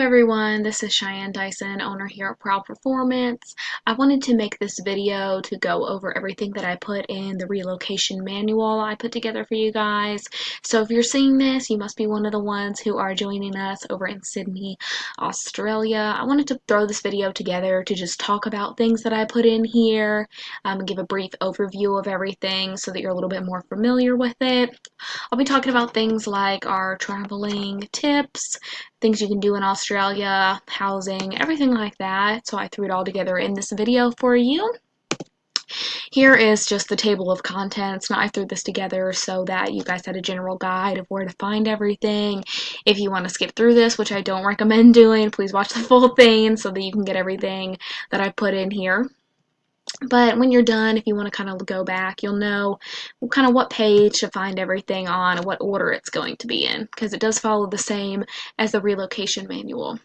everyone, this is Cheyenne Dyson, owner here at Proud Performance. I wanted to make this video to go over everything that I put in the relocation manual I put together for you guys. So if you're seeing this, you must be one of the ones who are joining us over in Sydney, Australia. I wanted to throw this video together to just talk about things that I put in here, and give a brief overview of everything so that you're a little bit more familiar with it. I'll be talking about things like our traveling tips, things you can do in Australia, housing, everything like that. So I threw it all together in this video for you. Here is just the table of contents. Now I threw this together so that you guys had a general guide of where to find everything. If you want to skip through this, which I don't recommend doing, please watch the full thing so that you can get everything that I put in here. But when you're done, if you want to kind of go back, you'll know kind of what page to find everything on and what order it's going to be in, because it does follow the same as the relocation manual.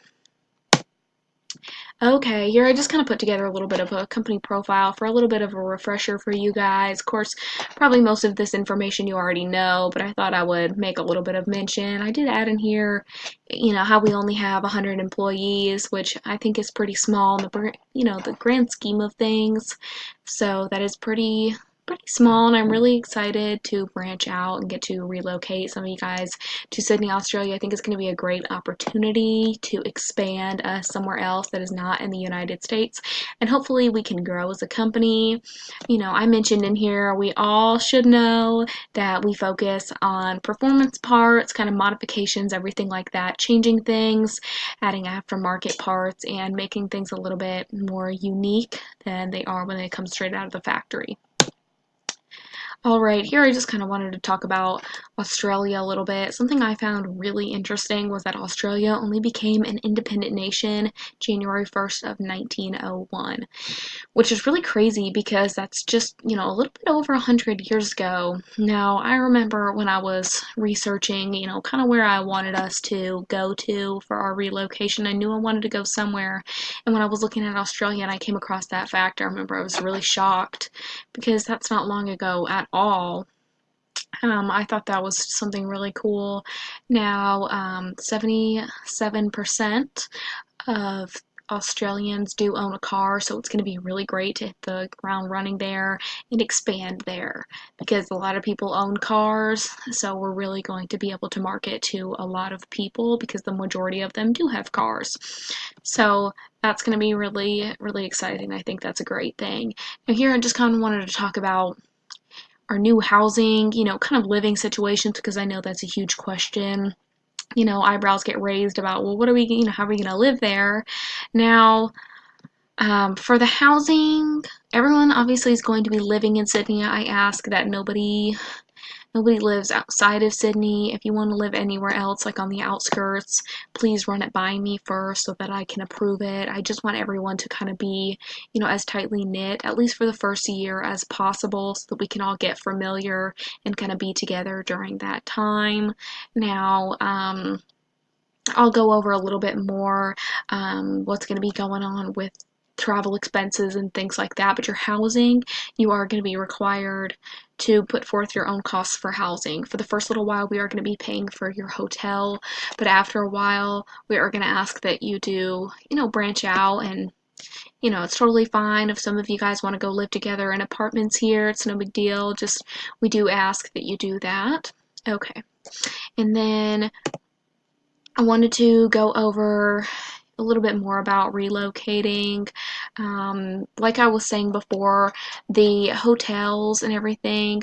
Okay, here I just kind of put together a little bit of a company profile for a little bit of a refresher for you guys. Of course, probably most of this information you already know, but I thought I would make a little bit of mention. I did add in here, how we only have 100 employees, which I think is pretty small in the grand scheme of things. So that is pretty small, and I'm really excited to branch out and get to relocate some of you guys to Sydney, Australia. I think it's going to be a great opportunity to expand us somewhere else that is not in the United States, and hopefully we can grow as a company. I mentioned in here we all should know that we focus on performance parts, kind of modifications, everything like that, changing things, adding aftermarket parts, and making things a little bit more unique than they are when they come straight out of the factory. Alright, here I just kind of wanted to talk about Australia a little bit. Something I found really interesting was that Australia only became an independent nation January 1st of 1901, which is really crazy because that's just, a little bit over 100 years ago. Now, I remember when I was researching, kind of where I wanted us to go to for our relocation. I knew I wanted to go somewhere, and when I was looking at Australia and I came across that fact, I remember I was really shocked because that's not long ago at all. I thought that was something really cool. Now, 77% of Australians do own a car, so it's going to be really great to hit the ground running there and expand there, because a lot of people own cars, so we're really going to be able to market to a lot of people because the majority of them do have cars. So that's going to be really, really exciting. I think that's a great thing. And here I just kind of wanted to talk about our new housing, kind of living situations, because I know that's a huge question. Eyebrows get raised about, well, what are we, how are we going to live there? Now, for the housing, everyone obviously is going to be living in Sydney. I ask that nobody lives outside of Sydney. If you want to live anywhere else, like on the outskirts, please run it by me first so that I can approve it. I just want everyone to kind of be, as tightly knit, at least for the first year as possible, so that we can all get familiar and kind of be together during that time. Now, I'll go over a little bit more what's going to be going on with travel expenses and things like that, but your housing, you are going to be required to put forth your own costs for housing. For the first little while, we are going to be paying for your hotel, but after a while, we are going to ask that you do, branch out, and it's totally fine if some of you guys want to go live together in apartments here. It's no big deal. Just, we do ask that you do that. Okay. And then I wanted to go over a little bit more about relocating. Like I was saying before, the hotels and everything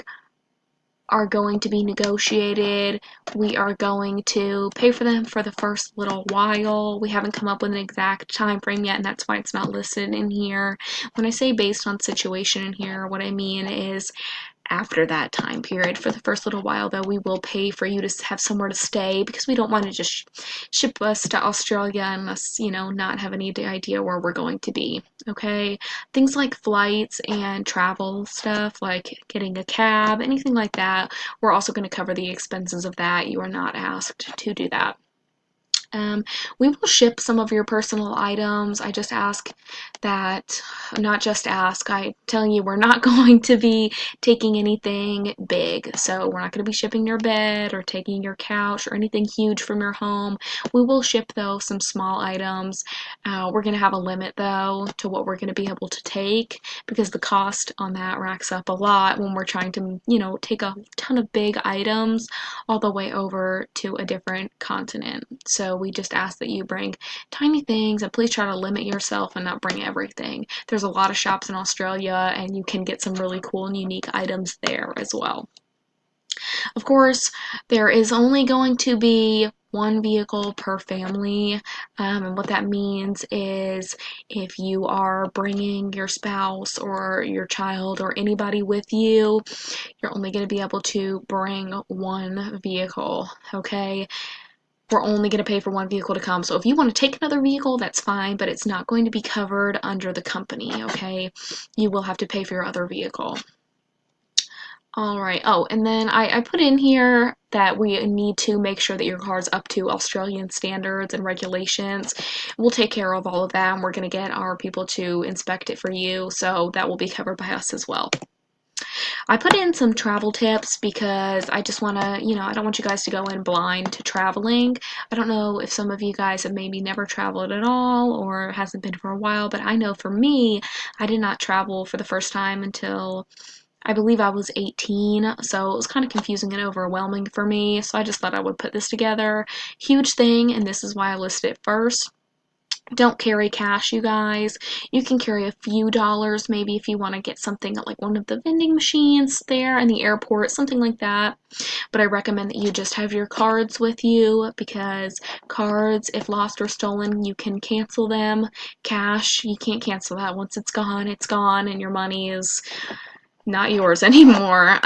are going to be negotiated. We are going to pay for them for the first little while. We haven't come up with an exact time frame yet, and that's why it's not listed in here. When I say based on situation in here, what I mean is after that time period. For the first little while, though, we will pay for you to have somewhere to stay, because we don't want to just ship us to Australia unless, not have any idea where we're going to be, okay? Things like flights and travel stuff, like getting a cab, anything like that, we're also going to cover the expenses of that. You are not asked to do that. Um, we will ship some of your personal items. I just ask that, not just ask, I'm telling you, we're not going to be taking anything big. So we're not going to be shipping your bed or taking your couch or anything huge from your home. We will ship, though, some small items. We're going to have a limit, though, to what we're going to be able to take because the cost on that racks up a lot when we're trying to, take a ton of big items all the way over to a different continent. So we just ask that you bring tiny things and please try to limit yourself and not bring everything. There's a lot of shops in Australia and you can get some really cool and unique items there as well. Of course, there is only going to be one vehicle per family, and what that means is if you are bringing your spouse or your child or anybody with you, you're only going to be able to bring one vehicle, okay? We're only going to pay for one vehicle to come. So if you want to take another vehicle, that's fine, but it's not going to be covered under the company, okay? You will have to pay for your other vehicle. All right. Oh, and then I put in here that we need to make sure that your car's up to Australian standards and regulations. We'll take care of all of that, and we're going to get our people to inspect it for you, so that will be covered by us as well. I put in some travel tips because I just want to, I don't want you guys to go in blind to traveling. I don't know if some of you guys have maybe never traveled at all or hasn't been for a while, but I know for me, I did not travel for the first time until I believe I was 18, so it was kind of confusing and overwhelming for me, so I just thought I would put this together. Huge thing, and this is why I listed it first. Don't carry cash, you guys. You can carry a few dollars maybe if you want to get something at like one of the vending machines there in the airport, something like that. But I recommend that you just have your cards with you because cards, if lost or stolen, you can cancel them. Cash, you can't cancel that. Once it's gone, and your money is not yours anymore.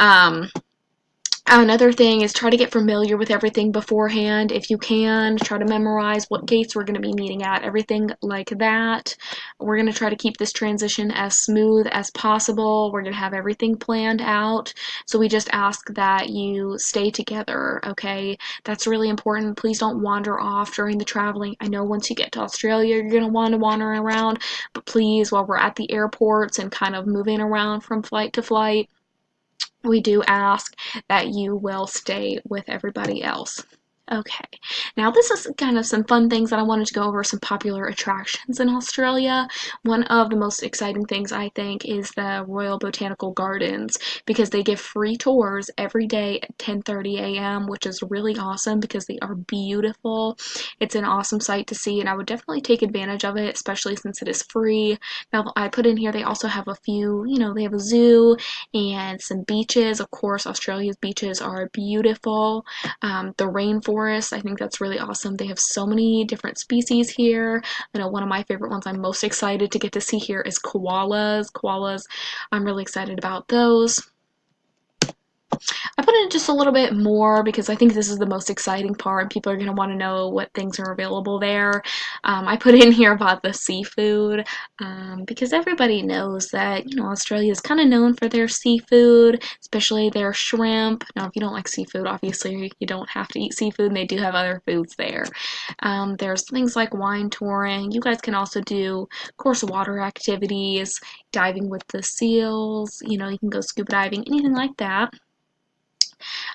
Another thing is try to get familiar with everything beforehand if you can. Try to memorize what gates we're going to be meeting at, everything like that. We're going to try to keep this transition as smooth as possible. We're going to have everything planned out. So we just ask that you stay together, okay? That's really important. Please don't wander off during the traveling. I know once you get to Australia, you're going to want to wander around, but please, while we're at the airports and kind of moving around from flight to flight, we do ask that you will stay with everybody else. Okay, now this is kind of some fun things that I wanted to go over, some popular attractions in Australia. One of the most exciting things I think is the Royal Botanical Gardens because they give free tours every day at 10:30 a.m., which is really awesome because they are beautiful. It's an awesome sight to see and I would definitely take advantage of it, especially since it is free. Now I put in here they also have a few, they have a zoo and some beaches. Of course, Australia's beaches are beautiful. The rainforest, I think that's really awesome. They have so many different species here. I know one of my favorite ones I'm most excited to get to see here is koalas. Koalas, I'm really excited about those. I put in just a little bit more because I think this is the most exciting part and people are going to want to know what things are available there. I put in here about the seafood because everybody knows that, Australia is kind of known for their seafood, especially their shrimp. Now, if you don't like seafood, obviously you don't have to eat seafood and they do have other foods there. There's things like wine touring. You guys can also do, of course, water activities, diving with the seals, you can go scuba diving, anything like that.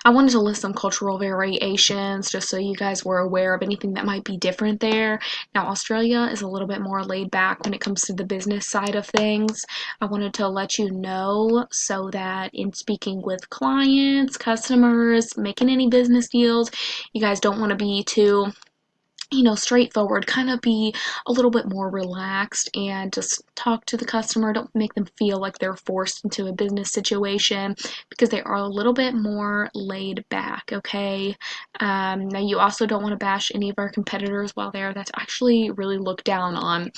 I wanted to list some cultural variations just so you guys were aware of anything that might be different there. Now, Australia is a little bit more laid back when it comes to the business side of things. I wanted to let you know so that in speaking with clients, customers, making any business deals, you guys don't want to be too straightforward, kind of be a little bit more relaxed and just talk to the customer. Don't make them feel like they're forced into a business situation because they are a little bit more laid back, okay? Now, you also don't want to bash any of our competitors while there. That's actually really looked down on.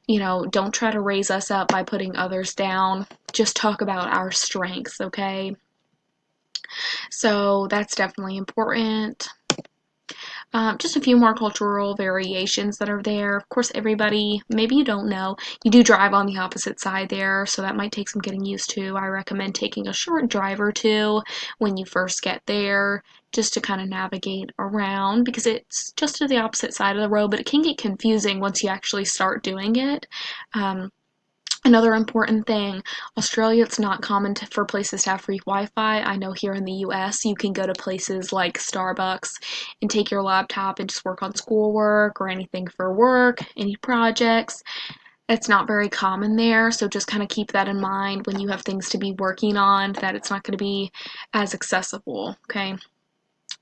Don't try to raise us up by putting others down. Just talk about our strengths, okay? So that's definitely important. Just a few more cultural variations that are there. Of course, everybody, maybe you don't know, you do drive on the opposite side there, so that might take some getting used to. I recommend taking a short drive or two when you first get there, just to kind of navigate around, because it's just to the opposite side of the road, but it can get confusing once you actually start doing it. Um, Another important thing, Australia, it's not common for places to have free Wi-Fi. I know here in the US, you can go to places like Starbucks and take your laptop and just work on schoolwork or anything for work, any projects. It's not very common there, so just kind of keep that in mind when you have things to be working on, that it's not going to be as accessible, okay?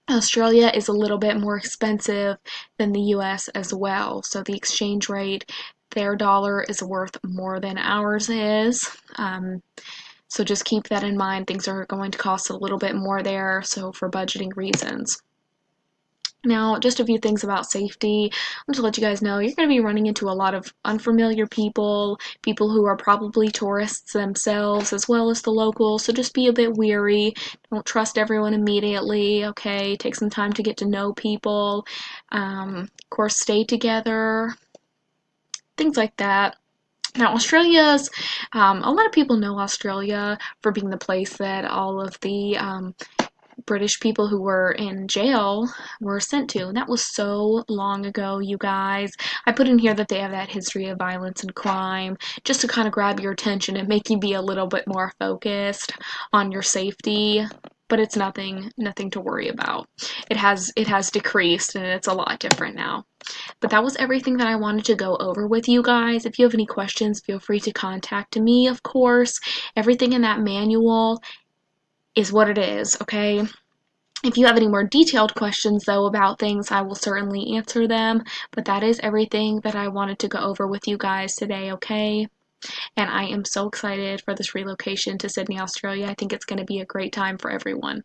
Australia is a little bit more expensive than the US as well, so the exchange rate, their dollar is worth more than ours is. So just keep that in mind. Things are going to cost a little bit more there, so for budgeting reasons. Now, just a few things about safety. I want to let you guys know you're going to be running into a lot of unfamiliar people, people who are probably tourists themselves as well as the locals, so just be a bit weary. Don't trust everyone immediately, okay? Take some time to get to know people. Of course, stay together, things like that. Now, Australia's, a lot of people know Australia for being the place that all of the British people who were in jail were sent to. And that was so long ago, you guys. I put in here that they have that history of violence and crime just to kind of grab your attention and make you be a little bit more focused on your safety. But it's nothing to worry about. It has decreased and it's a lot different now. But that was everything that I wanted to go over with you guys. If you have any questions, feel free to contact me, of course. Everything in that manual is what it is, okay? If you have any more detailed questions, though, about things, I will certainly answer them. But that is everything that I wanted to go over with you guys today, okay? And I am so excited for this relocation to Sydney, Australia. I think it's going to be a great time for everyone.